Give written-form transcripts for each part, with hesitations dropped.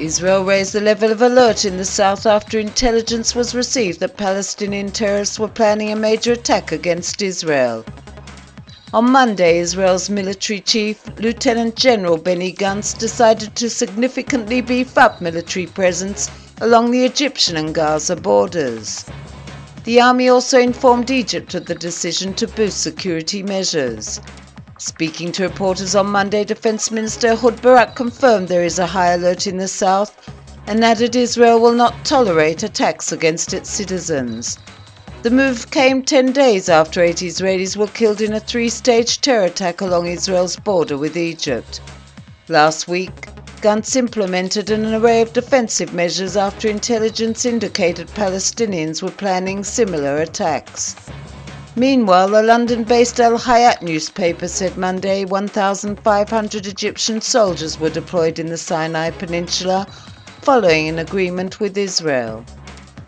Israel raised the level of alert in the south after intelligence was received that Palestinian terrorists were planning a major attack against Israel. On Monday, Israel's military chief, Lieutenant General Benny Gantz, decided to significantly beef up military presence along the Egyptian and Gaza borders. The army also informed Egypt of the decision to boost security measures. Speaking to reporters on Monday, Defense Minister Ehud Barak confirmed there is a high alert in the south and added Israel will not tolerate attacks against its citizens. The move came 10 days after 8 Israelis were killed in a 3-stage terror attack along Israel's border with Egypt. Last week, Gantz implemented an array of defensive measures after intelligence indicated Palestinians were planning similar attacks. Meanwhile, the London-based Al Hayat newspaper said Monday 1,500 Egyptian soldiers were deployed in the Sinai Peninsula following an agreement with Israel.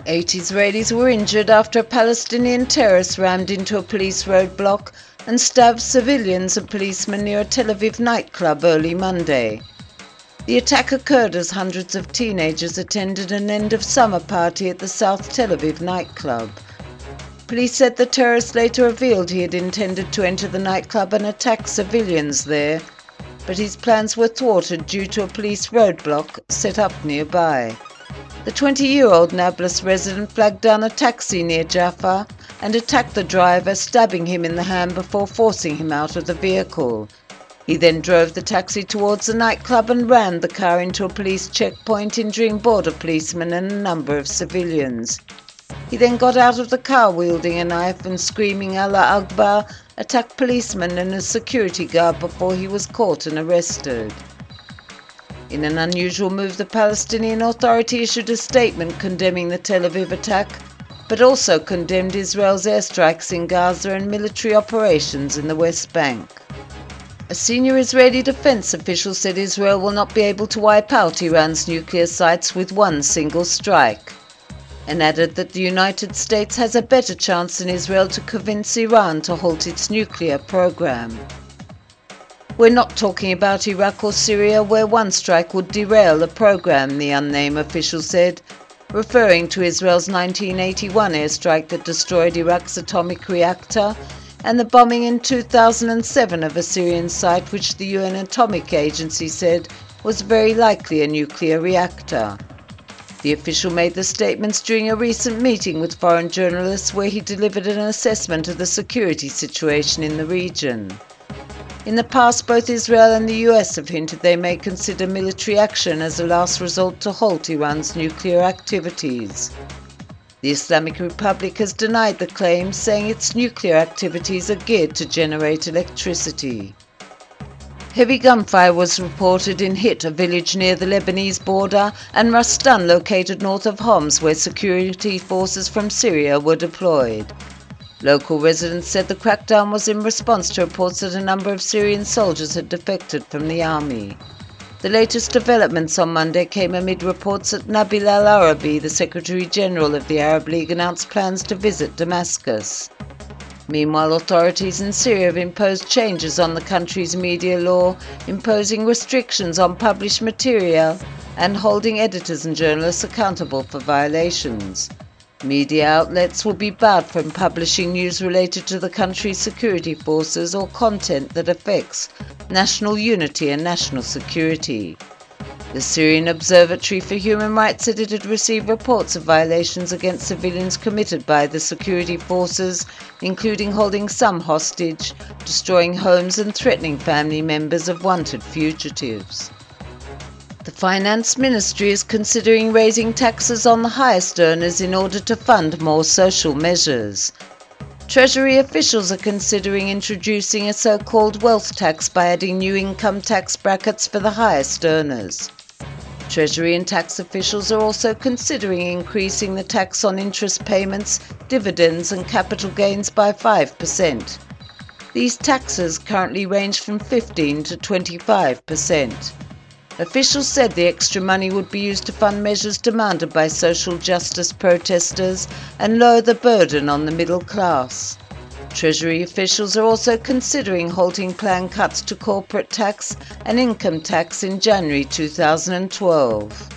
8 Israelis were injured after a Palestinian terrorist rammed into a police roadblock and stabbed civilians and policemen near a Tel Aviv nightclub early Monday. The attack occurred as hundreds of teenagers attended an end-of-summer party at the South Tel Aviv nightclub. Police said the terrorist later revealed he had intended to enter the nightclub and attack civilians there, but his plans were thwarted due to a police roadblock set up nearby. The 20-year-old Nablus resident flagged down a taxi near Jaffa and attacked the driver, stabbing him in the hand before forcing him out of the vehicle. He then drove the taxi towards the nightclub and rammed the car into a police checkpoint, injuring border policemen and a number of civilians. He then got out of the car wielding a knife and screaming Allah Akbar, attacked policemen and a security guard before he was caught and arrested. In an unusual move, the Palestinian Authority issued a statement condemning the Tel Aviv attack, but also condemned Israel's airstrikes in Gaza and military operations in the West Bank. A senior Israeli defense official said Israel will not be able to wipe out Iran's nuclear sites with one single strike, and added that the United States has a better chance than Israel to convince Iran to halt its nuclear program. We're not talking about Iraq or Syria, where one strike would derail the program, the unnamed official said, referring to Israel's 1981 airstrike that destroyed Iraq's atomic reactor and the bombing in 2007 of a Syrian site which the UN Atomic Agency said was very likely a nuclear reactor. The official made the statements during a recent meeting with foreign journalists where he delivered an assessment of the security situation in the region. In the past, both Israel and the US have hinted they may consider military action as a last resort to halt Iran's nuclear activities. The Islamic Republic has denied the claims, saying its nuclear activities are geared to generate electricity. Heavy gunfire was reported in Hit, a village near the Lebanese border, and Rastan, located north of Homs, where security forces from Syria were deployed. Local residents said the crackdown was in response to reports that a number of Syrian soldiers had defected from the army. The latest developments on Monday came amid reports that Nabil al-Arabi, the Secretary-General of the Arab League, announced plans to visit Damascus. Meanwhile, authorities in Syria have imposed changes on the country's media law, imposing restrictions on published material and holding editors and journalists accountable for violations. Media outlets will be barred from publishing news related to the country's security forces or content that affects national unity and national security. The Syrian Observatory for Human Rights said it had received reports of violations against civilians committed by the security forces, including holding some hostage, destroying homes and threatening family members of wanted fugitives. The Finance Ministry is considering raising taxes on the highest earners in order to fund more social measures. Treasury officials are considering introducing a so-called wealth tax by adding new income tax brackets for the highest earners. Treasury and tax officials are also considering increasing the tax on interest payments, dividends and capital gains by 5%. These taxes currently range from 15% to 25%. Officials said the extra money would be used to fund measures demanded by social justice protesters and lower the burden on the middle class. Treasury officials are also considering halting planned cuts to corporate tax and income tax in January 2012.